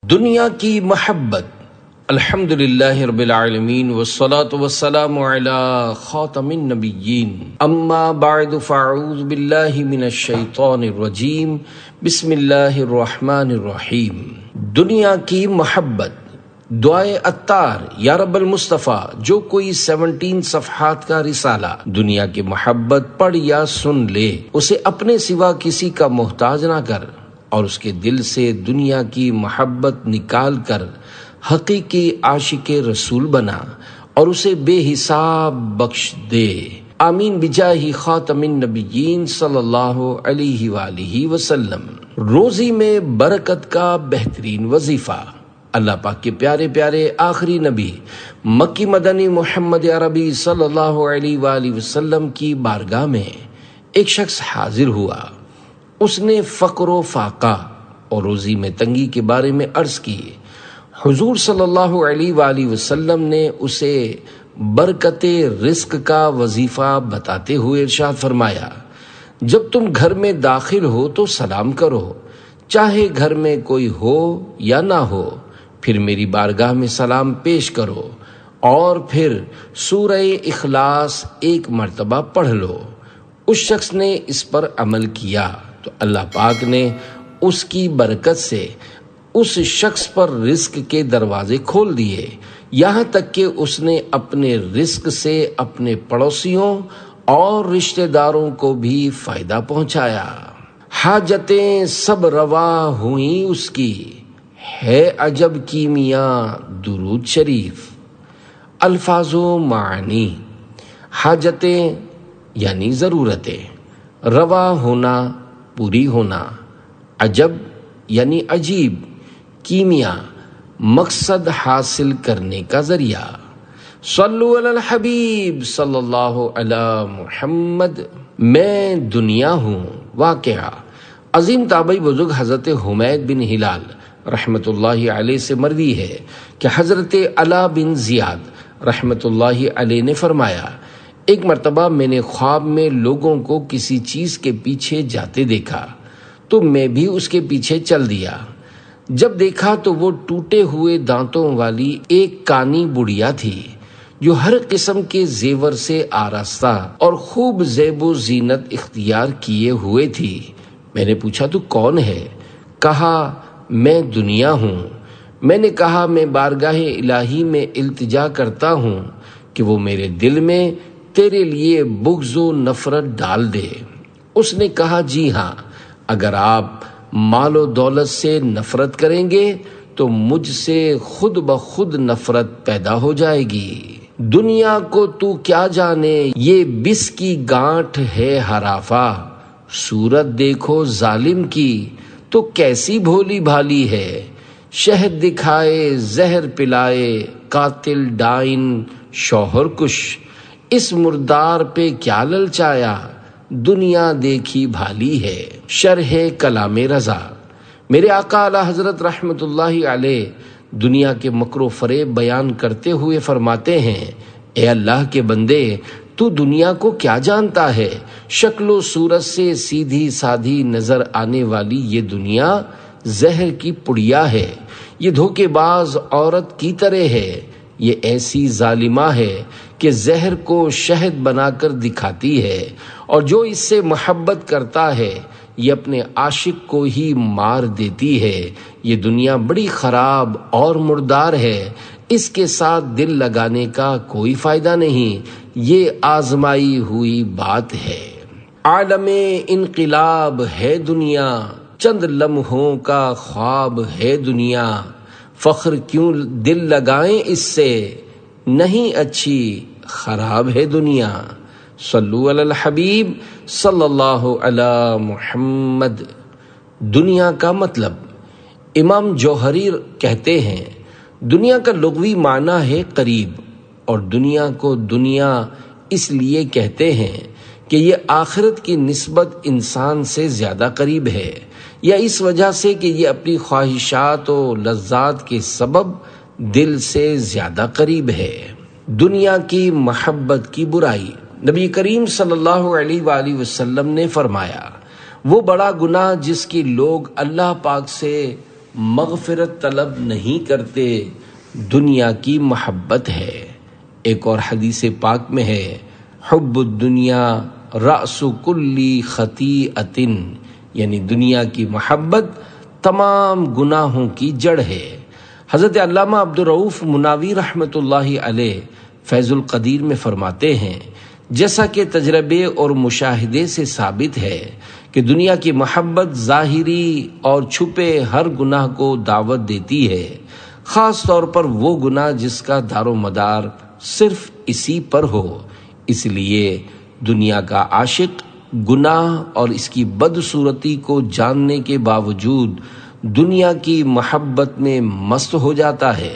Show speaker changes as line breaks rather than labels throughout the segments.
دنیا کی محبت۔ الحمدللہ رب العالمین والصلاة والسلام علی خاتم النبیین، اما بعد فاعوذ باللہ من الشیطان الرجیم، بسم اللہ الرحمن الرحیم۔ دنیا کی محبت۔ دعائے عطار، یا رب المصطفیٰ، جو کوئی 17 صفحات کا رسالہ دنیا کی محبت پڑھ یا سن لے، اسے اپنے سوا کسی کا محتاج نہ کر، اور اس کے دل سے دنیا کی محبت نکال کر حقیقی عاشق رسول بنا، اور اسے بے حساب بخش دے۔ آمین بجاہ خاتم النبیین صلی اللہ علیہ وآلہ وسلم۔ روزی میں برکت کا بہترین وظیفہ۔ اللہ پاک کے پیارے پیارے آخری نبی مکی مدنی محمد عربی صلی اللہ علیہ وآلہ وسلم کی بارگاہ میں ایک شخص حاضر ہوا۔ اس نے فقر و فاقہ اور روزی میں تنگی کے بارے میں عرض کی۔ حضور صلی اللہ علیہ وآلہ وسلم نے اسے برکت رزق کا وظیفہ بتاتے ہوئے ارشاد فرمایا، جب تم گھر میں داخل ہو تو سلام کرو، چاہے گھر میں کوئی ہو یا نہ ہو، پھر میری بارگاہ میں سلام پیش کرو، اور پھر سورہ اخلاص 1 مرتبہ پڑھ لو۔ اس شخص نے اس پر عمل کیا تو اللہ پاک نے اس کی برکت سے اس شخص پر رزق کے دروازے کھول دیے، یہاں تک کہ اس نے اپنے رزق سے اپنے پڑوسیوں اور رشتہ داروں کو بھی فائدہ پہنچایا۔ حاجتیں سب روا ہوئیں اس کی، ہے عجب کیمیاں درود شریف۔ الفاظ و معنی۔ حاجتیں یعنی ضرورتیں، روا ہونا پوری ہونا، عجب یعنی عجیب، کیمیا مقصد حاصل کرنے کا ذریعہ۔ صلو علی الحبیب صلی اللہ علی محمد۔ میں دنیا ہوں۔ واقعہ عظیم تابعی بزرگ حضرت حمید بن ہلال رحمت اللہ علیہ سے مروی ہے کہ حضرت علا بن زیاد رحمت اللہ علیہ نے فرمایا، ایک مرتبہ میں نے خواب میں لوگوں کو کسی چیز کے پیچھے جاتے دیکھا تو میں بھی اس کے پیچھے چل دیا۔ جب دیکھا تو وہ ٹوٹے ہوئے دانتوں والی ایک کانی بڑھیا تھی جو ہر قسم کے زیور سے آراستہ اور خوب زیب و زینت اختیار کیے ہوئے تھی۔ میں نے پوچھا تو کون ہے؟ کہا میں دنیا ہوں۔ میں نے کہا میں بارگاہ الہی میں التجا کرتا ہوں کہ وہ میرے دل میں تیرے لیے بغض و نفرت ڈال دے۔ اس نے کہا جی ہاں، اگر آپ مال و دولت سے نفرت کریں گے تو مجھ سے خود بخود نفرت پیدا ہو جائے گی۔ دنیا کو تو کیا جانے، یہ بس کی گانٹھ ہے ہرافا، صورت دیکھو ظالم کی تو کیسی بھولی بھالی ہے، شہد دکھائے زہر پلائے قاتل ڈائن شوہر کش، اس مردار پہ کیا للچایا، دنیا دیکھی بھالی ہے۔ شرح کلام رضا۔ میرے آقا اعلی حضرت رحمت اللہ علیہ دنیا کے مکر و فریب بیان کرتے ہوئے فرماتے ہیں، اے اللہ کے بندے، تو دنیا کو کیا جانتا ہے؟ شکل و صورت سے سیدھی سادھی نظر آنے والی یہ دنیا زہر کی پڑیا ہے، یہ دھوکے باز عورت کی طرح ہے، یہ ایسی ظالمہ ہے کہ زہر کو شہد بنا کر دکھاتی ہے، اور جو اس سے محبت کرتا ہے یہ اپنے عاشق کو ہی مار دیتی ہے۔ یہ دنیا بڑی خراب اور مردار ہے، اس کے ساتھ دل لگانے کا کوئی فائدہ نہیں، یہ آزمائی ہوئی بات ہے۔ عالم انقلاب ہے دنیا، چند لمحوں کا خواب ہے دنیا، فخر کیوں دل لگائیں اس سے، نہیں اچھی خراب ہے دنیا۔ صلو علی الحبیب صلی اللہ علی محمد۔ دنیا کا مطلب۔ امام جوہری کہتے ہیں، دنیا کا لغوی معنی ہے قریب، اور دنیا کو دنیا اس لیے کہتے ہیں کہ یہ آخرت کی نسبت انسان سے زیادہ قریب ہے، یا اس وجہ سے کہ یہ اپنی خواہشات و لذات کے سبب دل سے زیادہ قریب ہے۔ دنیا کی محبت کی برائی۔ نبی کریم صلی اللہ علیہ وآلہ وسلم نے فرمایا، وہ بڑا گناہ جس کی لوگ اللہ پاک سے مغفرت طلب نہیں کرتے، دنیا کی محبت ہے۔ ایک اور حدیث پاک میں ہے، حب الدنیا رأس کل خطیئۃ، یعنی دنیا کی محبت تمام گناہوں کی جڑ ہے۔ حضرت علامہ عبدالرؤف مناوی رحمۃ اللہ علیہ فیض القدیر میں فرماتے ہیں، جیسا کہ تجربے اور مشاہدے سے ثابت ہے کہ دنیا کی محبت ظاہری اور چھپے ہر گناہ کو دعوت دیتی ہے، خاص طور پر وہ گناہ جس کا دار و مدار صرف اسی پر ہو۔ اس لیے دنیا کا عاشق گناہ اور اس کی بدصورتی کو جاننے کے باوجود دنیا کی محبت میں مست ہو جاتا ہے۔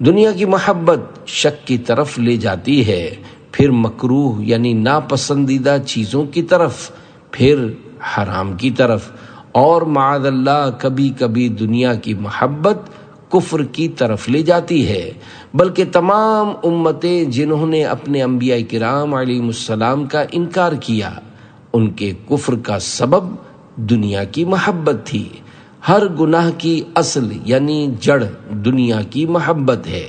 دنیا کی محبت شک کی طرف لے جاتی ہے، پھر مکروہ یعنی ناپسندیدہ چیزوں کی طرف، پھر حرام کی طرف، اور معاذ اللہ کبھی کبھی دنیا کی محبت کفر کی طرف لے جاتی ہے۔ بلکہ تمام امتیں جنہوں نے اپنے انبیاء کرام علیہ السلام کا انکار کیا، ان کے کفر کا سبب دنیا کی محبت تھی۔ ہر گناہ کی اصل یعنی جڑ دنیا کی محبت ہے۔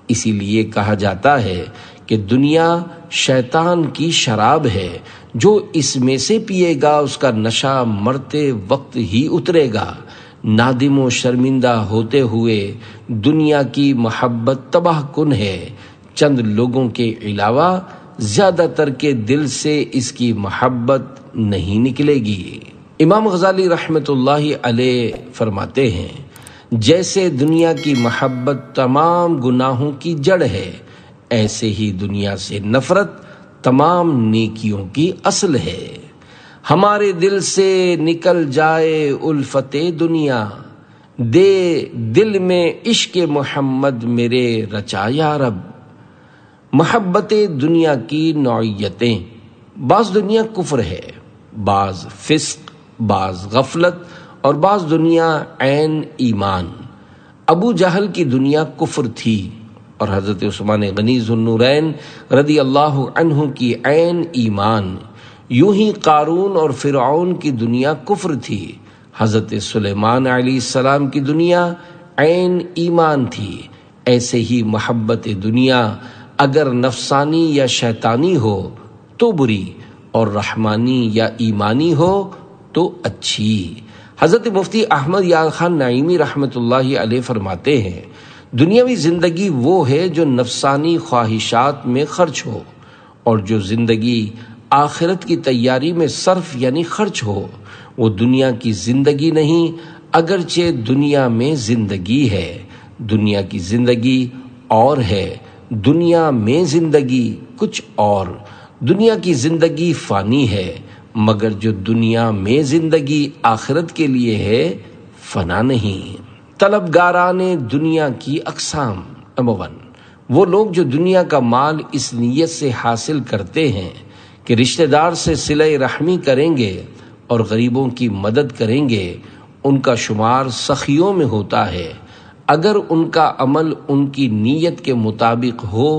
اسی لیے کہا جاتا ہے کہ دنیا شیطان کی شراب ہے، جو اس میں سے پیے گا اس کا نشہ مرتے وقت ہی اترے گا۔ نادم و شرمندہ ہوتے ہوئے دنیا کی محبت تباہ کن ہے۔ چند لوگوں کے علاوہ زیادہ تر کے دل سے اس کی محبت نہیں نکلے گی۔ امام غزالی رحمۃ اللہ علیہ فرماتے ہیں، جیسے دنیا کی محبت تمام گناہوں کی جڑ ہے، ایسے ہی دنیا سے نفرت تمام نیکیوں کی اصل ہے۔ ہمارے دل سے نکل جائے الفت دنیا، دے دل میں عشق محمد میرے رچا یا رب۔ محبت دنیا کی نوعیتیں، بعض دنیا کفر ہے، بعض فسق، بعض غفلت، اور بعض دنیا عین ایمان۔ ابو جہل کی دنیا کفر تھی، اور حضرت عثمان غنی ذو النورین رضی اللہ عنہ کی عین ایمان۔ یوں ہی قارون اور فرعون کی دنیا کفر تھی، حضرت سلیمان علیہ السلام کی دنیا عین ایمان تھی۔ ایسے ہی محبت دنیا اگر نفسانی یا شیطانی ہو تو بری، اور رحمانی یا ایمانی ہو تو اچھی۔ حضرت مفتی احمد یار خان نعیمی رحمۃ اللہ علیہ فرماتے ہیں، دنیاوی زندگی وہ ہے جو نفسانی خواہشات میں خرچ ہو، اور جو زندگی آخرت کی تیاری میں صرف یعنی خرچ ہو، وہ دنیا کی زندگی نہیں، اگرچہ دنیا میں زندگی ہے۔ دنیا کی زندگی اور ہے، دنیا میں زندگی کچھ اور۔ دنیا کی زندگی فانی ہے، مگر جو دنیا میں زندگی آخرت کے لیے ہے فنا نہیں۔ طلبگاران دنیا کی اقسام۔ نمبر 1، وہ لوگ جو دنیا کا مال اس نیت سے حاصل کرتے ہیں کہ رشتہ دار سے صلہ رحمی کریں گے اور غریبوں کی مدد کریں گے، ان کا شمار سخیوں میں ہوتا ہے۔ اگر ان کا عمل ان کی نیت کے مطابق ہو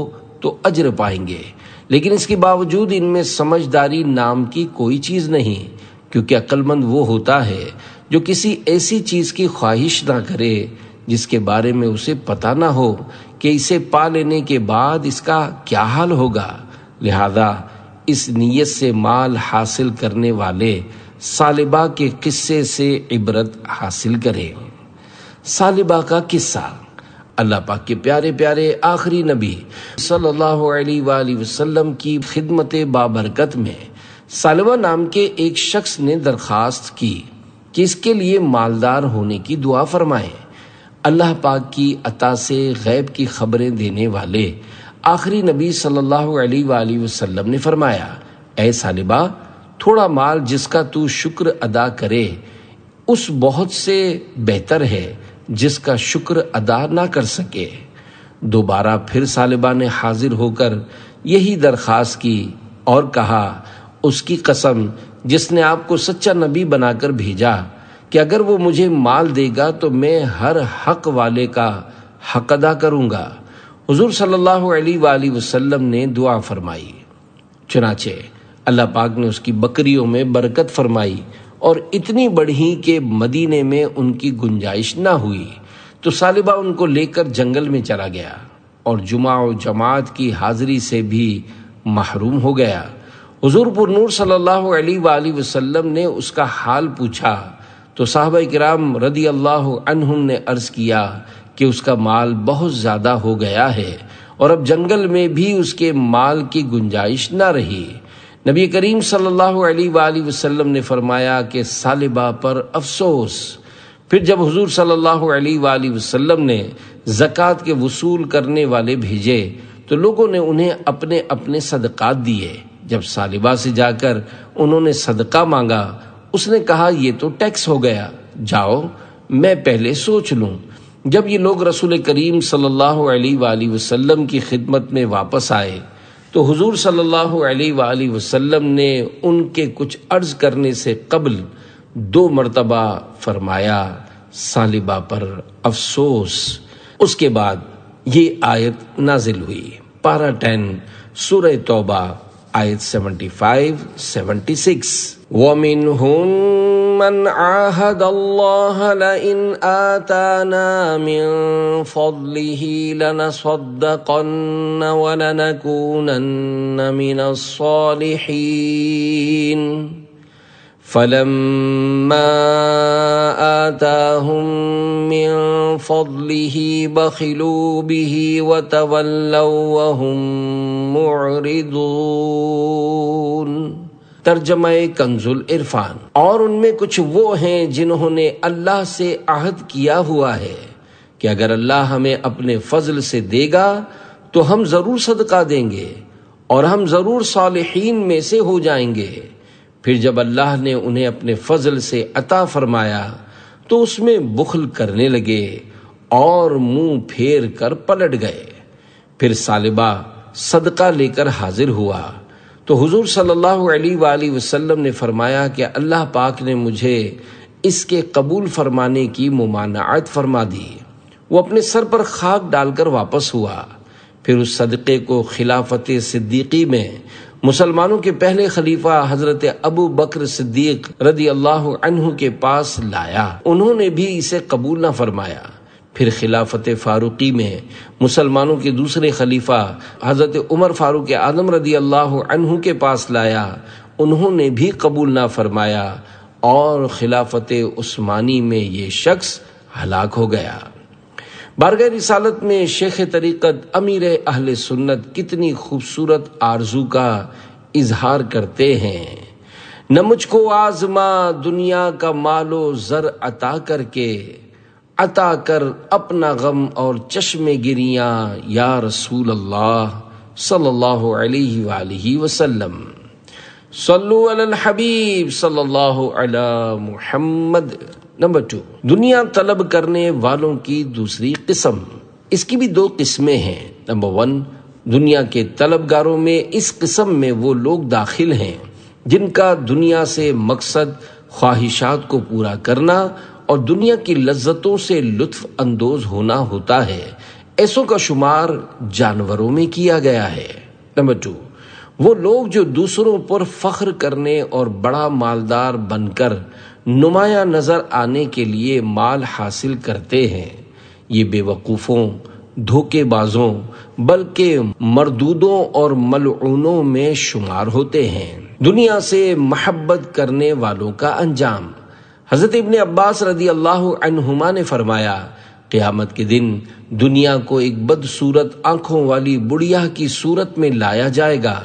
تو اجر پائیں گے، لیکن اس کے باوجود ان میں سمجھداری نام کی کوئی چیز نہیں، کیونکہ عقل مند وہ ہوتا ہے جو کسی ایسی چیز کی خواہش نہ کرے جس کے بارے میں اسے پتہ نہ ہو کہ اسے پا لینے کے بعد اس کا کیا حال ہوگا۔ لہذا اس نیت سے مال حاصل کرنے والے سالبہ کے قصے سے عبرت حاصل کریں۔ سالبہ کا قصہ۔ اللہ پاک کے پیارے پیارے آخری نبی صلی اللہ علیہ وآلہ وسلم کی خدمت بابرکت میں سالبہ نام کے ایک شخص نے درخواست کی کہ اس کے لیے مالدار ہونے کی دعا فرمائیں۔ اللہ پاک کی عطا سے غیب کی خبریں دینے والے آخری نبی صلی اللہ علیہ وآلہ وسلم نے فرمایا، اے سالبہ، تھوڑا مال جس کا تو شکر ادا کرے اس بہت سے بہتر ہے جس کا شکر ادا نہ کر سکے۔ دوبارہ پھر سالبہ نے حاضر ہو کر یہی درخواست کی اور کہا، اس کی قسم جس نے آپ کو سچا نبی بنا کر بھیجا کہ اگر وہ مجھے مال دے گا تو میں ہر حق والے کا حق ادا کروں گا۔ حضور صلی اللہ علیہ وآلہ وسلم نے دعا فرمائی، چنانچہ اللہ پاک نے اس کی بکریوں میں برکت فرمائی اور اتنی بڑھی کہ مدینے میں ان کی گنجائش نہ ہوئی، تو ثعلبہ ان کو لے کر جنگل میں چلا گیا اور جمعہ و جماعت کی حاضری سے بھی محروم ہو گیا۔ حضور پر نور صلی اللہ علیہ وآلہ وسلم نے اس کا حال پوچھا تو صحابہ کرام رضی اللہ عنہم نے عرض کیا کہ اس کا مال بہت زیادہ ہو گیا ہے اور اب جنگل میں بھی اس کے مال کی گنجائش نہ رہی۔ نبی کریم صلی اللہ علیہ وآلہ وسلم نے فرمایا کہ ثعلبہ پر افسوس۔ پھر جب حضور صلی اللہ علیہ وآلہ وسلم نے زکوٰۃ کے وصول کرنے والے بھیجے تو لوگوں نے انہیں اپنے اپنے صدقات دیے۔ جب ثعلبہ سے جا کر انہوں نے صدقہ مانگا، اس نے کہا یہ تو ٹیکس ہو گیا، جاؤ میں پہلے سوچ لوں۔ جب یہ لوگ رسول کریم صلی اللہ علیہ وآلہ وسلم کی خدمت میں واپس آئے تو حضور صلی اللہ علیہ وآلہ وسلم نے ان کے کچھ عرض کرنے سے قبل 2 مرتبہ فرمایا ثعلبہ پر افسوس۔ اس کے بعد یہ آیت نازل ہوئی، پارہ 10 سورہ توبہ آیت 75-76۔ وَمِنْهُمْ مَنْ عَاهَدَ اللَّهَ لَئِنْ آتَانَا مِنْ فَضْلِهِ لَنَصَدَّقَنَّ وَلَنَكُونَنَّ مِنَ الصَّالِحِينَ فَلَمَّا آتَاهُمْ مِنْ فَضْلِهِ بَخِلُوا بِهِ وَتَوَلَّوْا وَهُمْ مُعْرِضُونَ۔ ترجمہ کنز العرفان۔ اور ان میں کچھ وہ ہیں جنہوں نے اللہ سے عہد کیا ہوا ہے کہ اگر اللہ ہمیں اپنے فضل سے دے گا تو ہم ضرور صدقہ دیں گے اور ہم ضرور صالحین میں سے ہو جائیں گے۔ پھر جب اللہ نے انہیں اپنے فضل سے عطا فرمایا تو اس میں بخل کرنے لگے اور منہ پھیر کر پلٹ گئے۔ پھر ثعلبہ صدقہ لے کر حاضر ہوا تو حضور صلی اللہ علیہ وآلہ وسلم نے فرمایا کہ اللہ پاک نے مجھے اس کے قبول فرمانے کی ممانعت فرما دی۔ وہ اپنے سر پر خاک ڈال کر واپس ہوا۔ پھر اس صدقے کو خلافت صدیقی میں مسلمانوں کے پہلے خلیفہ حضرت ابو بکر صدیق رضی اللہ عنہ کے پاس لایا، انہوں نے بھی اسے قبول نہ فرمایا۔ پھر خلافت فاروقی میں مسلمانوں کے دوسرے خلیفہ حضرت عمر فاروق اعظم رضی اللہ عنہ کے پاس لایا، انہوں نے بھی قبول نہ فرمایا، اور خلافت عثمانی میں یہ شخص ہلاک ہو گیا۔ بارگاہ رسالت میں شیخ طریقت امیر اہل سنت کتنی خوبصورت آرزو کا اظہار کرتے ہیں۔ نہ مجھ کو آزما دنیا کا مال و زر عطا کر کے، عطا کر اپنا غم اور چشم گریاں یا رسول اللہ صلی اللہ علیہ وآلہ وسلم۔ صلو علی الحبیب صلی اللہ علی محمد۔ نمبر 2، دنیا طلب کرنے والوں کی دوسری قسم۔ اس کی بھی 2 قسمیں ہیں۔ نمبر 1، دنیا کے طلبگاروں میں اس قسم میں وہ لوگ داخل ہیں جن کا دنیا سے مقصد خواہشات کو پورا کرنا اور دنیا کی لذتوں سے لطف اندوز ہونا ہوتا ہے۔ ایسوں کا شمار جانوروں میں کیا گیا ہے۔ نمبر 2، وہ لوگ جو دوسروں پر فخر کرنے اور بڑا مالدار بن کر نمایاں نظر آنے کے لیے مال حاصل کرتے ہیں، یہ بے وقوفوں، دھوکے بازوں بلکہ مردودوں اور ملعونوں میں شمار ہوتے ہیں۔ دنیا سے محبت کرنے والوں کا انجام۔ حضرت ابن عباس رضی اللہ عنہما نے فرمایا، قیامت کے دن دنیا کو ایک بدصورت آنکھوں والی بڑھیا کی صورت میں لایا جائے گا،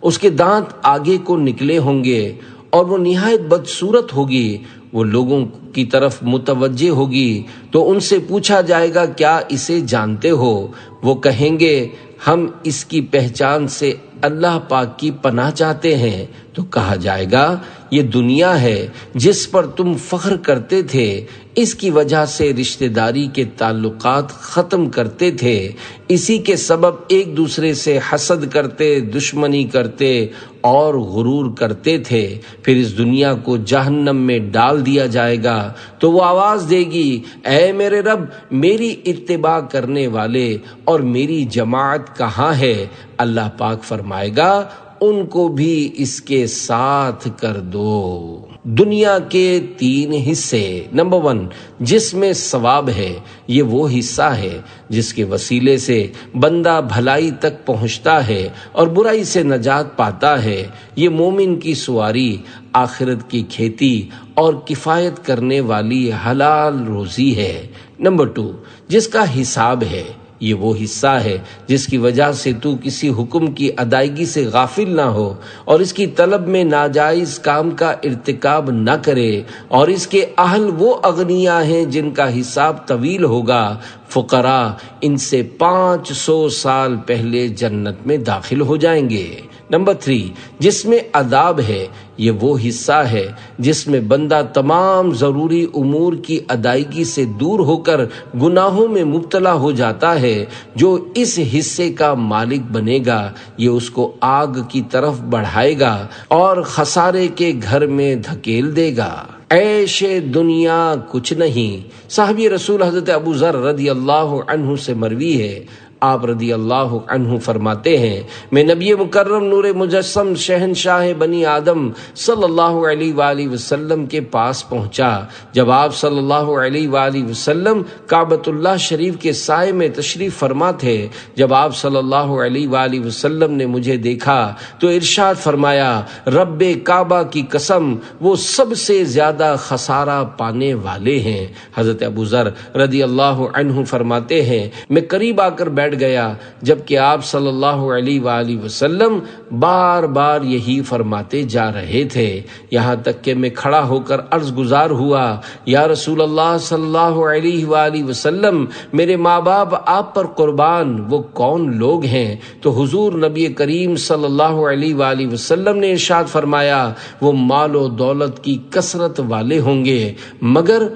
اس کے دانت آگے کو نکلے ہوں گے اور وہ نہایت بدصورت ہوگی۔ وہ لوگوں کی طرف متوجہ ہوگی تو ان سے پوچھا جائے گا کیا اسے جانتے ہو؟ وہ کہیں گے ہم اس کی پہچان سے اللہ پاک کی پناہ چاہتے ہیں۔ تو کہا جائے گا یہ دنیا ہے جس پر تم فخر کرتے تھے، اس کی وجہ سے رشتہ داری کے تعلقات ختم کرتے تھے، اسی کے سبب ایک دوسرے سے حسد کرتے، دشمنی کرتے اور غرور کرتے تھے۔ پھر اس دنیا کو جہنم میں ڈال دیا جائے گا تو وہ آواز دے گی، اے میرے رب، میری اتباع کرنے والے اور میری جماعت کہاں ہے؟ اللہ پاک فرمائے گا ان کو بھی اس کے ساتھ کر دو۔ دنیا کے 3 حصے۔ نمبر 1، جس میں ثواب ہے، یہ وہ حصہ ہے جس کے وسیلے سے بندہ بھلائی تک پہنچتا ہے اور برائی سے نجات پاتا ہے۔ یہ مومن کی سواری، آخرت کی کھیتی اور کفایت کرنے والی حلال روزی ہے۔ نمبر 2، جس کا حساب ہے، یہ وہ حصہ ہے جس کی وجہ سے تو کسی حکم کی ادائیگی سے غافل نہ ہو اور اس کی طلب میں ناجائز کام کا ارتکاب نہ کرے، اور اس کے اہل وہ اغنیاء ہیں جن کا حساب طویل ہوگا۔ فقراء ان سے 500 سال پہلے جنت میں داخل ہو جائیں گے۔ نمبر 3، جس میں عذاب ہے، یہ وہ حصہ ہے جس میں بندہ تمام ضروری امور کی ادائیگی سے دور ہو کر گناہوں میں مبتلا ہو جاتا ہے۔ جو اس حصے کا مالک بنے گا، یہ اس کو آگ کی طرف بڑھائے گا اور خسارے کے گھر میں دھکیل دے گا۔ عیش دنیا کچھ نہیں۔ صحابی رسول حضرت ابو ذر رضی اللہ عنہ سے مروی ہے، آپ رضی اللہ عنہ فرماتے ہیں، میں نبی مکرم نور مجسم شہنشاہ بنی آدم صلی اللہ علیہ وآلہ وسلم کے پاس پہنچا۔ جب آپ صلی اللہ علیہ وآلہ وسلم کعبۃ اللہ شریف کے سائے میں تشریف فرما تھے، جب آپ صلی اللہ علیہ وآلہ وسلم نے مجھے دیکھا تو ارشاد فرمایا، رب کعبہ کی قسم، وہ سب سے زیادہ خسارہ پانے والے ہیں۔ حضرت ابو ذر رضی اللہ عنہ فرماتے ہیں، میں قریب آ کر بیٹھ گیا جبکہ آپ صلی اللہ علیہ وآلہ وسلم بار بار یہی فرماتے جا رہے تھے، یہاں تک کہ میں کھڑا ہو کر عرض گزار ہوا، یا رسول اللہ صلی اللہ علیہ وآلہ وسلم، میرے ماں باپ آپ پر قربان، وہ کون لوگ ہیں؟ تو حضور نبی کریم صلی اللہ علیہ وآلہ وسلم نے ارشاد فرمایا، وہ مال و دولت کی کثرت والے ہوں گے، مگر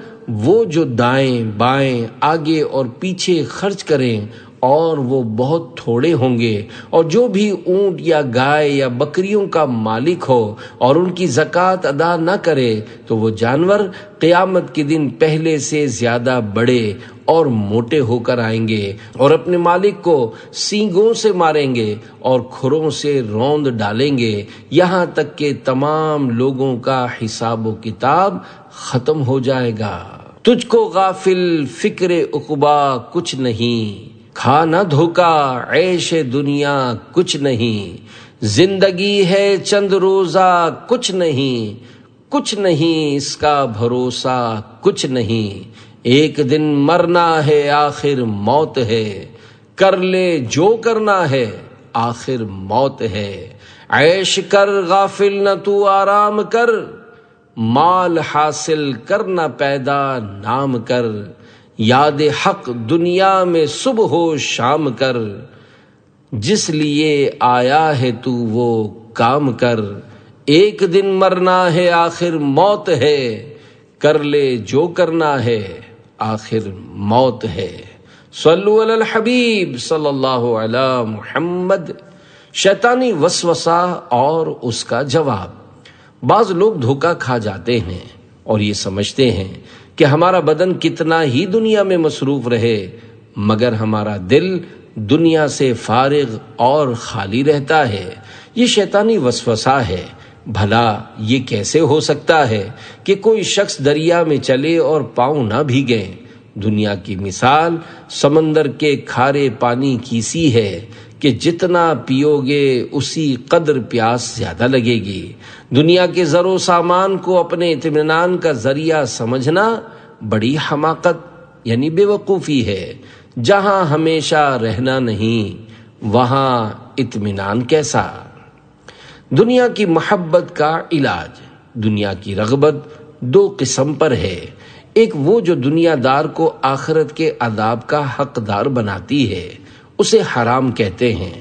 وہ جو دائیں بائیں آگے اور پیچھے خرچ کریں، اور وہ بہت تھوڑے ہوں گے، اور جو بھی اونٹ یا گائے یا بکریوں کا مالک ہو اور ان کی زکوٰۃ ادا نہ کرے، تو وہ جانور قیامت کے دن پہلے سے زیادہ بڑے اور موٹے ہو کر آئیں گے اور اپنے مالک کو سینگوں سے ماریں گے اور کھروں سے روند ڈالیں گے، یہاں تک کہ تمام لوگوں کا حساب و کتاب ختم ہو جائے گا۔ تجھ کو غافل فکر عقبا کچھ نہیں، کھا نہ دھوکا عیش دنیا کچھ نہیں، زندگی ہے چند روزہ کچھ نہیں، کچھ نہیں اس کا بھروسہ کچھ نہیں، ایک دن مرنا ہے آخر موت ہے، کر لے جو کرنا ہے آخر موت ہے، عیش کر غافل نہ تو آرام کر، مال حاصل کرنا پیدا نام کر، یاد حق دنیا میں صبح و شام کر، جس لیے آیا ہے تو وہ کام کر، ایک دن مرنا ہے آخر موت ہے، کر لے جو کرنا ہے آخر موت ہے۔ صلو علی الحبیب صلی اللہ علی محمد۔ شیطانی وسوسہ اور اس کا جواب۔ بعض لوگ دھوکہ کھا جاتے ہیں اور یہ سمجھتے ہیں کہ ہمارا بدن کتنا ہی دنیا میں مصروف رہے مگر ہمارا دل دنیا سے فارغ اور خالی رہتا ہے۔ یہ شیطانی وسوسہ ہے۔ بھلا یہ کیسے ہو سکتا ہے کہ کوئی شخص دریا میں چلے اور پاؤں نہ بھیگے؟ دنیا کی مثال سمندر کے کھارے پانی کی سی ہے کہ جتنا پیو گے اسی قدر پیاس زیادہ لگے گی۔ دنیا کے زر و سامان کو اپنے اطمینان کا ذریعہ سمجھنا بڑی حماقت یعنی بے وقوفی ہے۔ جہاں ہمیشہ رہنا نہیں وہاں اطمینان کیسا؟ دنیا کی محبت کا علاج۔ دنیا کی رغبت 2 قسم پر ہے۔ ایک وہ جو دنیا دار کو آخرت کے عذاب کا حقدار بناتی ہے، اسے حرام کہتے ہیں۔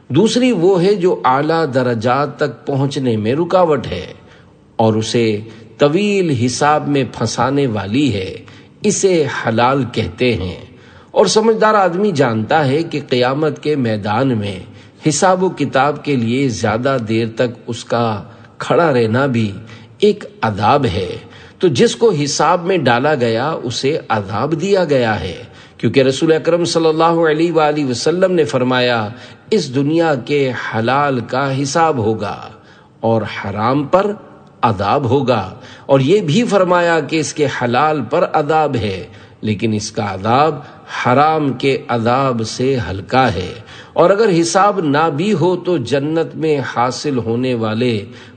دوسری وہ ہے جو اعلیٰ درجات تک پہنچنے میں رکاوٹ ہے اور اسے طویل حساب میں پھنسانے والی ہے، اسے حلال کہتے ہیں۔ اور سمجھدار آدمی جانتا ہے کہ قیامت کے میدان میں حساب و کتاب کے لیے زیادہ دیر تک اس کا کھڑا رہنا بھی ایک عذاب ہے، تو جس کو حساب میں ڈالا گیا اسے عذاب دیا گیا ہے، کیونکہ رسول اکرم صلی اللہ علیہ وآلہ وسلم نے فرمایا، اس دنیا کے حلال کا حساب ہوگا اور حرام پر عذاب ہوگا، اور یہ بھی فرمایا کہ اس کے حلال پر عذاب ہے، لیکن اس کا عذاب حرام کے عذاب سے ہلکا ہے، اور اگر حساب نہ بھی ہو تو جنت میں حاصل ہونے والے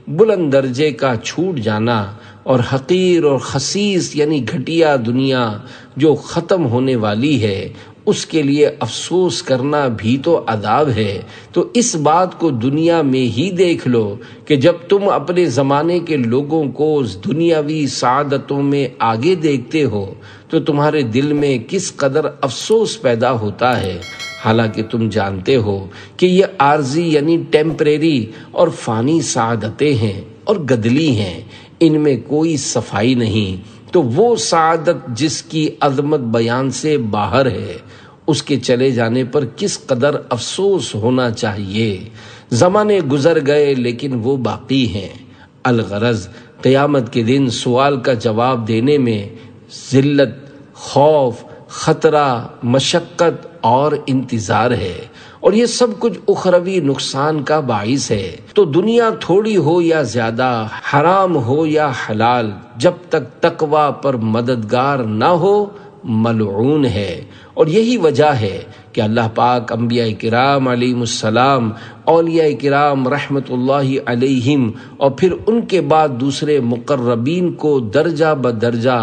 بلند درجے کا چھوٹ جانا اور حقیر اور خسیس یعنی گھٹیا دنیا جو ختم ہونے والی ہے اس کے لیے افسوس کرنا بھی تو عذاب ہے۔ تو اس بات کو دنیا میں ہی دیکھ لو کہ جب تم اپنے زمانے کے لوگوں کو دنیاوی سعادتوں میں آگے دیکھتے ہو تو تمہارے دل میں کس قدر افسوس پیدا ہوتا ہے، حالانکہ تم جانتے ہو کہ یہ عارضی یعنی ٹیمپریری اور فانی سعادتیں ہیں اور گدلی ہیں، ان میں کوئی صفائی نہیں۔ تو وہ سعادت جس کی عظمت بیان سے باہر ہے، اس کے چلے جانے پر کس قدر افسوس ہونا چاہیے۔ زمانے گزر گئے لیکن وہ باقی ہیں۔ الغرض قیامت کے دن سوال کا جواب دینے میں ذلت، خوف، خطرہ، مشقت اور انتظار ہے، اور یہ سب کچھ اخروی نقصان کا باعث ہے۔ تو دنیا تھوڑی ہو یا زیادہ، حرام ہو یا حلال، جب تک تقوی پر مددگار نہ ہو ملعون ہے۔ اور یہی وجہ ہے کہ اللہ پاک انبیاء کرام علیہم السلام، اولیاء کرام رحمت اللہ علیہم، اور پھر ان کے بعد دوسرے مقربین کو درجہ بدرجہ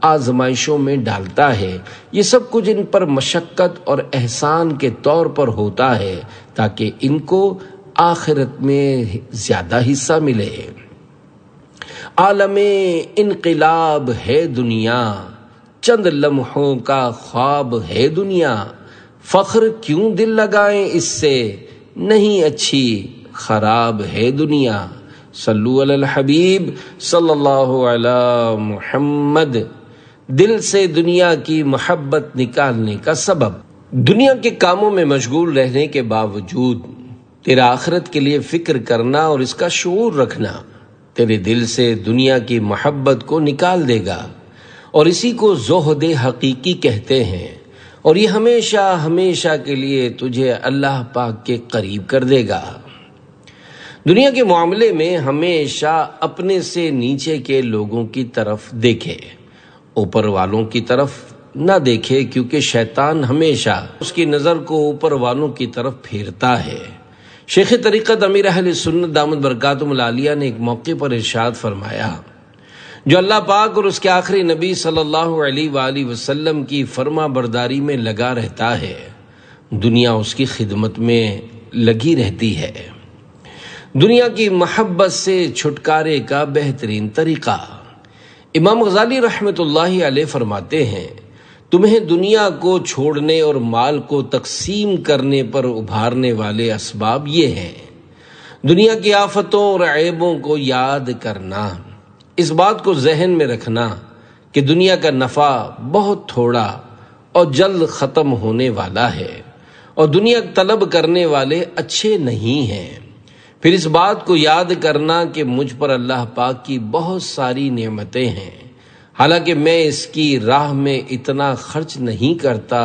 آزمائشوں میں ڈالتا ہے۔ یہ سب کچھ ان پر مشقت اور احسان کے طور پر ہوتا ہے تاکہ ان کو آخرت میں زیادہ حصہ ملے۔ عالم انقلاب ہے دنیا، چند لمحوں کا خواب ہے دنیا، فخر کیوں دل لگائیں اس سے، نہیں اچھی خراب ہے دنیا۔ صلو علی الحبیب صلی اللہ علی محمد۔ دل سے دنیا کی محبت نکالنے کا سبب۔ دنیا کے کاموں میں مشغول رہنے کے باوجود تیرا آخرت کے لیے فکر کرنا اور اس کا شعور رکھنا تیرے دل سے دنیا کی محبت کو نکال دے گا، اور اسی کو زہد حقیقی کہتے ہیں، اور یہ ہمیشہ ہمیشہ کے لیے تجھے اللہ پاک کے قریب کر دے گا۔ دنیا کے معاملے میں ہمیشہ اپنے سے نیچے کے لوگوں کی طرف دیکھے، اوپر والوں کی طرف نہ دیکھے، کیونکہ شیطان ہمیشہ اس کی نظر کو اوپر والوں کی طرف پھیرتا ہے۔ شیخ طریقت امیر اہل سنت دامت برکاتہم العالیہ نے ایک موقع پر ارشاد فرمایا، جو اللہ پاک اور اس کے آخری نبی صلی اللہ علیہ وآلہ وسلم کی فرما برداری میں لگا رہتا ہے، دنیا اس کی خدمت میں لگی رہتی ہے۔ دنیا کی محبت سے چھٹکارے کا بہترین طریقہ۔ امام غزالی رحمت اللہ علیہ فرماتے ہیں، تمہیں دنیا کو چھوڑنے اور مال کو تقسیم کرنے پر ابھارنے والے اسباب یہ ہیں: دنیا کی آفتوں اور عیبوں کو یاد کرنا، اس بات کو ذہن میں رکھنا کہ دنیا کا نفع بہت تھوڑا اور جلد ختم ہونے والا ہے، اور دنیا طلب کرنے والے اچھے نہیں ہیں۔ پھر اس بات کو یاد کرنا کہ مجھ پر اللہ پاک کی بہت ساری نعمتیں ہیں، حالانکہ میں اس کی راہ میں اتنا خرچ نہیں کرتا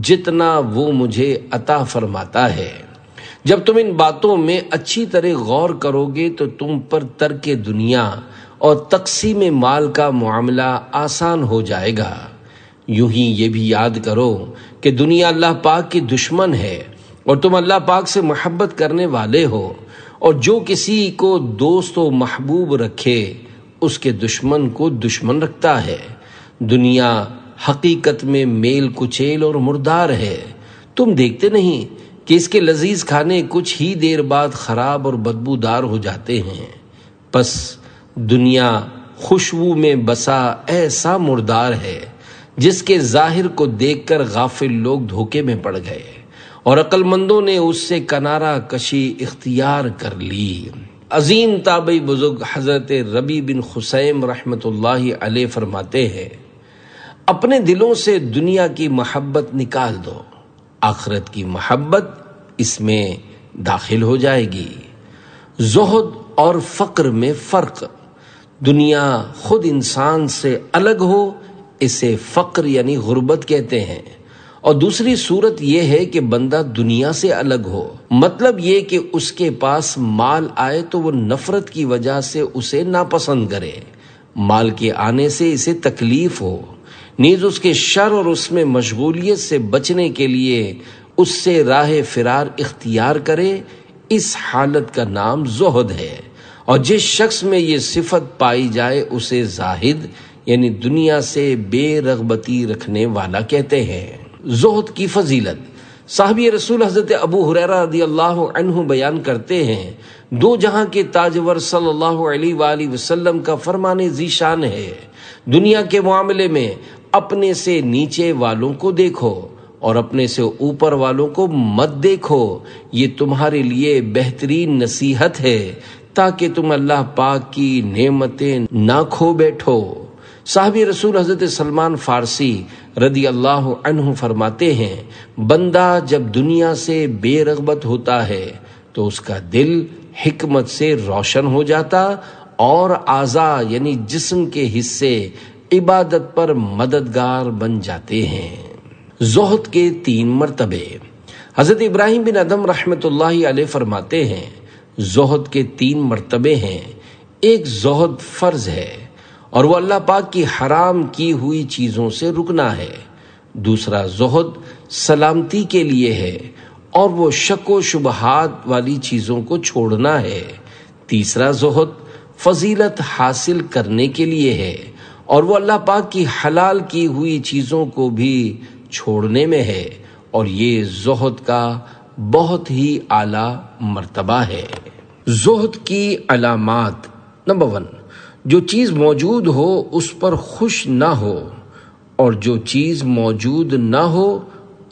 جتنا وہ مجھے عطا فرماتا ہے۔ جب تم ان باتوں میں اچھی طرح غور کرو گے تو تم پر ترک دنیا اور تقسیم مال کا معاملہ آسان ہو جائے گا۔ یوں ہی یہ بھی یاد کرو کہ دنیا اللہ پاک کی دشمن ہے اور تم اللہ پاک سے محبت کرنے والے ہو، اور جو کسی کو دوست و محبوب رکھے اس کے دشمن کو دشمن رکھتا ہے۔ دنیا حقیقت میں میل کچیل اور مردار ہے، تم دیکھتے نہیں کہ اس کے لذیذ کھانے کچھ ہی دیر بعد خراب اور بدبودار ہو جاتے ہیں۔ پس دنیا خوشبو میں بسا ایسا مردار ہے جس کے ظاہر کو دیکھ کر غافل لوگ دھوکے میں پڑ گئے، اور عقل مندوں نے اس سے کنارہ کشی اختیار کر لی۔ عظیم تابعی بزرگ حضرت ربیع بن خثیم رحمت اللہ علیہ فرماتے ہیں، اپنے دلوں سے دنیا کی محبت نکال دو، آخرت کی محبت اس میں داخل ہو جائے گی۔ زہد اور فقر میں فرق۔ دنیا خود انسان سے الگ ہو اسے فقر یعنی غربت کہتے ہیں، اور دوسری صورت یہ ہے کہ بندہ دنیا سے الگ ہو، مطلب یہ کہ اس کے پاس مال آئے تو وہ نفرت کی وجہ سے اسے ناپسند کرے، مال کے آنے سے اسے تکلیف ہو، نیز اس کے شر اور اس میں مشغولیت سے بچنے کے لیے اس سے راہ فرار اختیار کرے، اس حالت کا نام زہد ہے۔ اور جس شخص میں یہ صفت پائی جائے اسے زاہد یعنی دنیا سے بے رغبتی رکھنے والا کہتے ہیں۔ زہد کی فضیلت، صحابی رسول حضرت ابو ہریرہ رضی اللہ عنہ بیان کرتے ہیں، دو جہاں کے تاجور صلی اللہ علیہ وآلہ وسلم کا فرمان ذیشان ہے، دنیا کے معاملے میں اپنے سے نیچے والوں کو دیکھو اور اپنے سے اوپر والوں کو مت دیکھو، یہ تمہارے لیے بہترین نصیحت ہے تاکہ تم اللہ پاک کی نعمتیں نہ کھو بیٹھو۔ صحابی رسول حضرت سلمان فارسی رضی اللہ عنہ فرماتے ہیں، بندہ جب دنیا سے بے رغبت ہوتا ہے تو اس کا دل حکمت سے روشن ہو جاتا اور اعضاء یعنی جسم کے حصے عبادت پر مددگار بن جاتے ہیں۔ زہد کے 3 مرتبے، حضرت ابراہیم بن ادم رحمۃ اللہ علیہ فرماتے ہیں، زہد کے 3 مرتبے ہیں۔ ایک زہد فرض ہے اور وہ اللہ پاک کی حرام کی ہوئی چیزوں سے رکنا ہے، دوسرا زہد سلامتی کے لیے ہے اور وہ شک و شبہات والی چیزوں کو چھوڑنا ہے، تیسرا زہد فضیلت حاصل کرنے کے لیے ہے اور وہ اللہ پاک کی حلال کی ہوئی چیزوں کو بھی چھوڑنے میں ہے، اور یہ زہد کا بہت ہی اعلیٰ مرتبہ ہے۔ زہد کی علامات، نمبر 1، جو چیز موجود ہو اس پر خوش نہ ہو، اور جو چیز موجود نہ ہو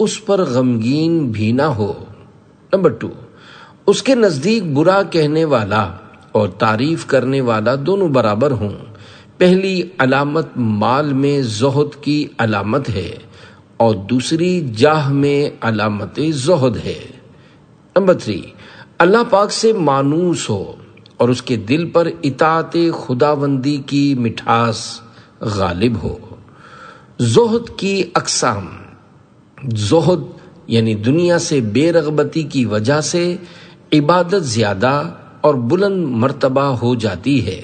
اس پر غمگین بھی نہ ہو۔ نمبر 2، اس کے نزدیک برا کہنے والا اور تعریف کرنے والا دونوں برابر ہوں۔ پہلی علامت مال میں زہد کی علامت ہے اور دوسری جاہ میں علامت زہد ہے۔ نمبر 3، اللہ پاک سے مانوس ہو اور اس کے دل پر اطاعت خداوندی کی مٹھاس غالب ہو۔ زہد کی اقسام، زہد یعنی دنیا سے بے رغبتی کی وجہ سے عبادت زیادہ اور بلند مرتبہ ہو جاتی ہے،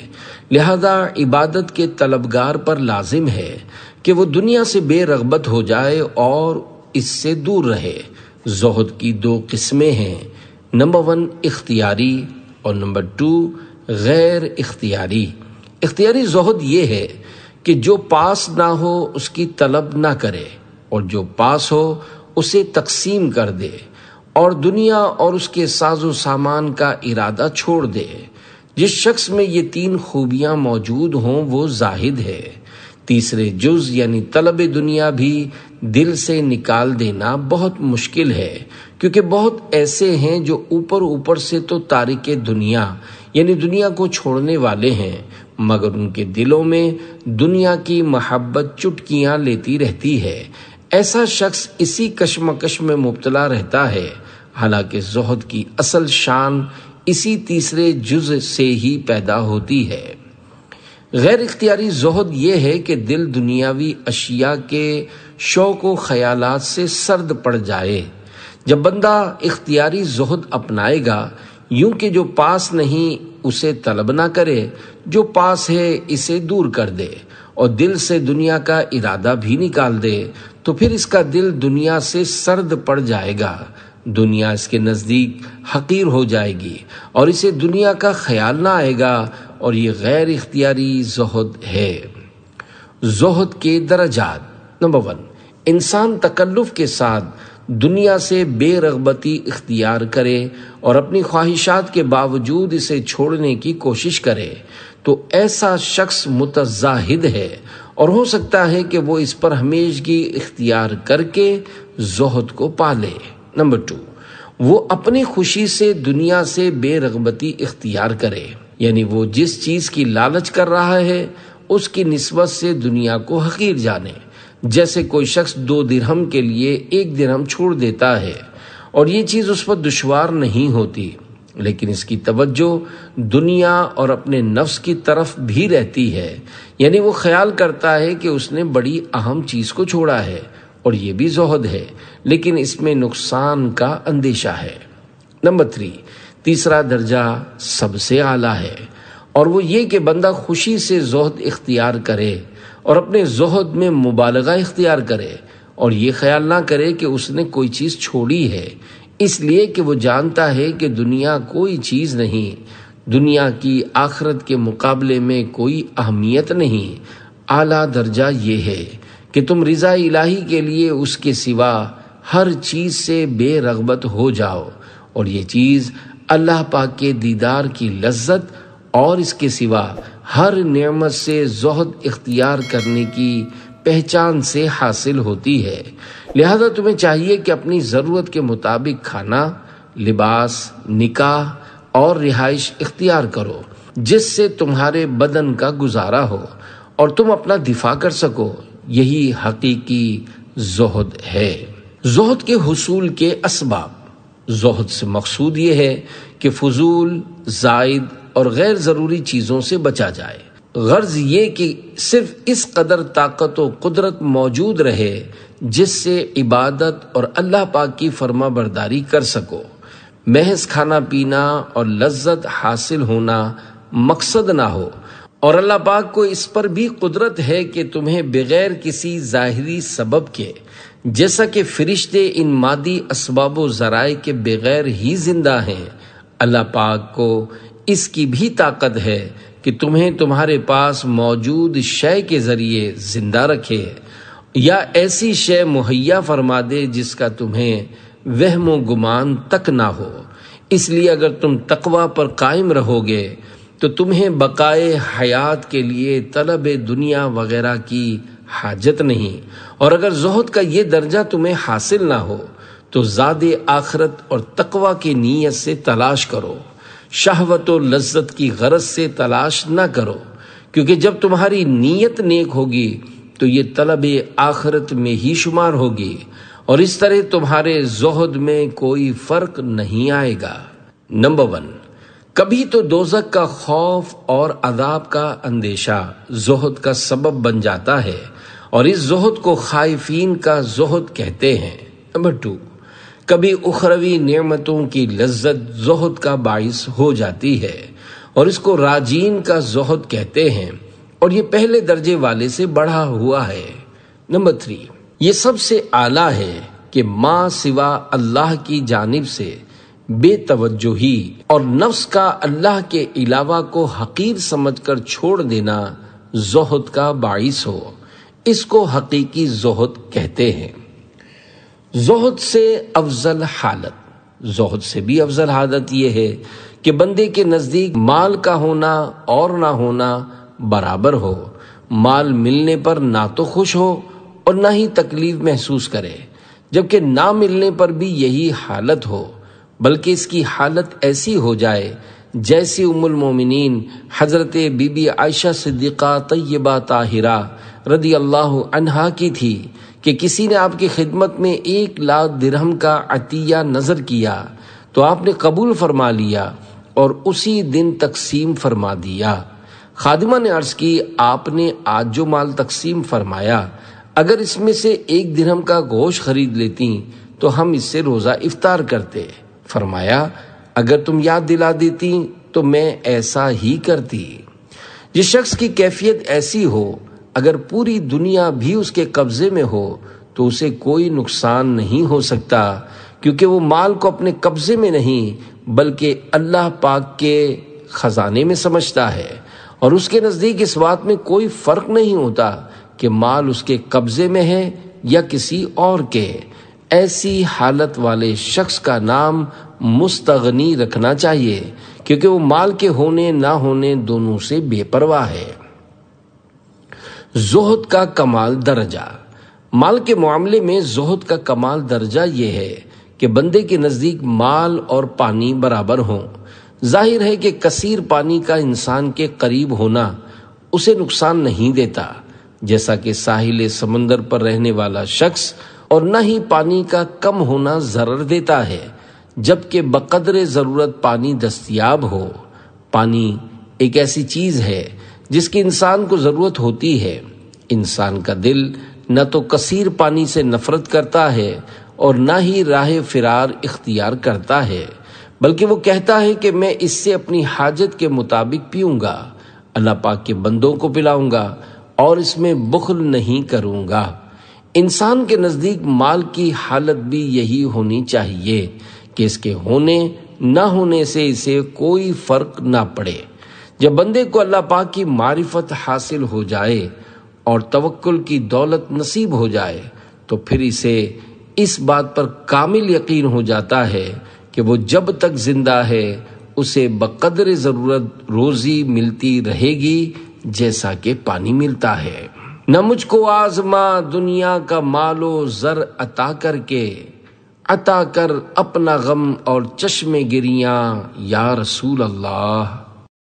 لہذا عبادت کے طلبگار پر لازم ہے کہ وہ دنیا سے بے رغبت ہو جائے اور اس سے دور رہے۔ زہد کی 2 قسمیں ہیں، نمبر 1 اختیاری اور نمبر 2 غیر اختیاری۔ اختیاری زہد یہ ہے کہ جو پاس نہ ہو اس کی طلب نہ کرے، اور جو پاس ہو اسے تقسیم کر دے، اور دنیا اور اس کے ساز و سامان کا ارادہ چھوڑ دے۔ جس شخص میں یہ 3 خوبیاں موجود ہوں وہ زاہد ہے۔ تیسرے جز یعنی طلب دنیا بھی دل سے نکال دینا بہت مشکل ہے، کیونکہ بہت ایسے ہیں جو اوپر سے تو تارک دنیا یعنی دنیا کو چھوڑنے والے ہیں، مگر ان کے دلوں میں دنیا کی محبت چٹکیاں لیتی رہتی ہے۔ ایسا شخص اسی کشمکش میں مبتلا رہتا ہے، حالانکہ زہد کی اصل شان اسی تیسرے جز سے ہی پیدا ہوتی ہے۔ غیر اختیاری زہد یہ ہے کہ دل دنیاوی اشیاء کے شوق و خیالات سے سرد پڑ جائے۔ جب بندہ اختیاری زہد اپنائے گا، یوں کہ جو پاس نہیں اسے طلب نہ کرے، جو پاس ہے اسے دور کر دے، اور دل سے دنیا کا ارادہ بھی نکال دے، تو پھر اس کا دل دنیا سے سرد پڑ جائے گا، دنیا اس کے نزدیک حقیر ہو جائے گی اور اسے دنیا کا خیال نہ آئے گا، اور یہ غیر اختیاری زہد ہے۔ زہد کے درجات، نمبر 1، انسان تکلف کے ساتھ دنیا سے بے رغبتی اختیار کرے اور اپنی خواہشات کے باوجود اسے چھوڑنے کی کوشش کرے تو ایسا شخص متزاہد ہے، اور ہو سکتا ہے کہ وہ اس پر ہمیشگی اختیار کر کے زہد کو پالے۔ نمبر 2، وہ اپنی خوشی سے دنیا سے بے رغبتی اختیار کرے، یعنی وہ جس چیز کی لالچ کر رہا ہے اس کی نسبت سے دنیا کو حقیر جانے۔ جیسے کوئی شخص 2 درہم کے لیے 1 درہم چھوڑ دیتا ہے اور یہ چیز اس پر دشوار نہیں ہوتی، لیکن اس کی توجہ دنیا اور اپنے نفس کی طرف بھی رہتی ہے، یعنی وہ خیال کرتا ہے کہ اس نے بڑی اہم چیز کو چھوڑا ہے، اور یہ بھی زہد ہے، لیکن اس میں نقصان کا اندیشہ ہے۔ نمبر 3، تیسرا درجہ سب سے اعلیٰ ہے، اور وہ یہ کہ بندہ خوشی سے زہد اختیار کرے اور اپنے زہد میں مبالغہ اختیار کرے، اور یہ خیال نہ کرے کہ اس نے کوئی چیز چھوڑی ہے، اس لیے کہ وہ جانتا ہے کہ دنیا کوئی چیز نہیں، دنیا کی آخرت کے مقابلے میں کوئی اہمیت نہیں۔ اعلیٰ درجہ یہ ہے کہ تم رضا الہی کے لیے اس کے سوا ہر چیز سے بے رغبت ہو جاؤ، اور یہ چیز اللہ پاک کے دیدار کی لذت اور اس کے سوا ہر نعمت سے زہد اختیار کرنے کی پہچان سے حاصل ہوتی ہے۔ لہذا تمہیں چاہیے کہ اپنی ضرورت کے مطابق کھانا، لباس، نکاح اور رہائش اختیار کرو، جس سے تمہارے بدن کا گزارا ہو اور تم اپنا دفاع کر سکو۔ یہی حقیقی زہد ہے۔ زہد کے حصول کے اسباب۔ زہد سے مقصود یہ ہے کہ فضول، زائد اور غیر ضروری چیزوں سے بچا جائے۔ غرض یہ کہ صرف اس قدر طاقت و قدرت موجود رہے جس سے عبادت اور اللہ پاک کی فرما برداری کر سکو۔ محض کھانا پینا اور لذت حاصل ہونا مقصد نہ ہو، اور اللہ پاک کو اس پر بھی قدرت ہے کہ تمہیں بغیر کسی ظاہری سبب کے، جیسا کہ فرشتے ان مادی اسباب و ذرائع کے بغیر ہی زندہ ہیں، اللہ پاک کو اس کی بھی طاقت ہے کہ تمہیں تمہارے پاس موجود شے کے ذریعے زندہ رکھے، یا ایسی شے مہیا فرما دے جس کا تمہیں وہم و گمان تک نہ ہو۔ اس لیے اگر تم تقوی پر قائم رہو گے تو تمہیں بقائے حیات کے لیے طلب دنیا وغیرہ کی حاجت نہیں، اور اگر زہد کا یہ درجہ تمہیں حاصل نہ ہو تو زاد آخرت اور تقوی کی نیت سے تلاش کرو، شہوت و لذت کی غرض سے تلاش نہ کرو، کیونکہ جب تمہاری نیت نیک ہوگی تو یہ طلب آخرت میں ہی شمار ہوگی، اور اس طرح تمہارے زہد میں کوئی فرق نہیں آئے گا۔ نمبر 1، کبھی تو دوزخ کا خوف اور عذاب کا اندیشہ زہد کا سبب بن جاتا ہے، اور اس زہد کو خائفین کا زہد کہتے ہیں۔ نمبر 2، کبھی اخروی نعمتوں کی لذت زہد کا باعث ہو جاتی ہے، اور اس کو راجین کا زہد کہتے ہیں، اور یہ پہلے درجے والے سے بڑھا ہوا ہے۔ نمبر 3، یہ سب سے اعلیٰ ہے کہ ماں سوا اللہ کی جانب سے بے توجہی اور نفس کا اللہ کے علاوہ کو حقیر سمجھ کر چھوڑ دینا زہد کا باعث ہو، اس کو حقیقی زہد کہتے ہیں۔ زہد سے افضل حالت۔ زہد سے بھی افضل حالت یہ ہے کہ بندے کے نزدیک مال کا ہونا اور نہ ہونا برابر ہو، مال ملنے پر نہ تو خوش ہو اور نہ ہی تکلیف محسوس کرے، جبکہ نہ ملنے پر بھی یہی حالت ہو، بلکہ اس کی حالت ایسی ہو جائے جیسی ام المومنین حضرت بی بی عائشہ صدیقہ طیبہ طاہرہ رضی اللہ عنہا کی تھی کہ کسی نے آپ کی خدمت میں 1,00,000 درہم کا عطیہ نظر کیا تو آپ نے قبول فرما لیا اور اسی دن تقسیم فرما دیا۔ خادمہ نے عرض کی، آپ نے آج جو مال تقسیم فرمایا، اگر اس میں سے 1 درہم کا گوشت خرید لیتی تو ہم اس سے روزہ افطار کرتے۔ فرمایا، اگر تم یاد دلا دیتی تو میں ایسا ہی کرتی۔ جس شخص کی کیفیت ایسی ہو، اگر پوری دنیا بھی اس کے قبضے میں ہو تو اسے کوئی نقصان نہیں ہو سکتا، کیونکہ وہ مال کو اپنے قبضے میں نہیں بلکہ اللہ پاک کے خزانے میں سمجھتا ہے، اور اس کے نزدیک اس بات میں کوئی فرق نہیں ہوتا کہ مال اس کے قبضے میں ہے یا کسی اور کے۔ ایسی حالت والے شخص کا نام مستغنی رکھنا چاہیے، کیونکہ وہ مال کے ہونے نہ ہونے دونوں سے بے پرواہ ہے۔ زہد کا کمال درجہ۔ مال کے معاملے میں زہد کا کمال درجہ یہ ہے کہ بندے کے نزدیک مال اور پانی برابر ہوں۔ ظاہر ہے کہ کثیر پانی کا انسان کے قریب ہونا اسے نقصان نہیں دیتا، جیسا کہ ساحل سمندر پر رہنے والا شخص، اور نہ ہی پانی کا کم ہونا ضرر دیتا ہے، جبکہ بقدر ضرورت پانی دستیاب ہو۔ پانی ایک ایسی چیز ہے جس کی انسان کو ضرورت ہوتی ہے۔ انسان کا دل نہ تو کثیر پانی سے نفرت کرتا ہے اور نہ ہی راہ فرار اختیار کرتا ہے، بلکہ وہ کہتا ہے کہ میں اس سے اپنی حاجت کے مطابق پیوں گا، اللہ پاک کے بندوں کو پلاؤں گا اور اس میں بخل نہیں کروں گا۔ انسان کے نزدیک مال کی حالت بھی یہی ہونی چاہیے کہ اس کے ہونے نہ ہونے سے اسے کوئی فرق نہ پڑے۔ جب بندے کو اللہ پاک کی معرفت حاصل ہو جائے اور توکل کی دولت نصیب ہو جائے تو پھر اسے اس بات پر کامل یقین ہو جاتا ہے کہ وہ جب تک زندہ ہے اسے بقدر ضرورت روزی ملتی رہے گی جیسا کہ پانی ملتا ہے۔ نہ مجھ کو آزما دنیا کا مال و زر عطا کر اپنا غم اور چشم گریاں یا رسول اللہ۔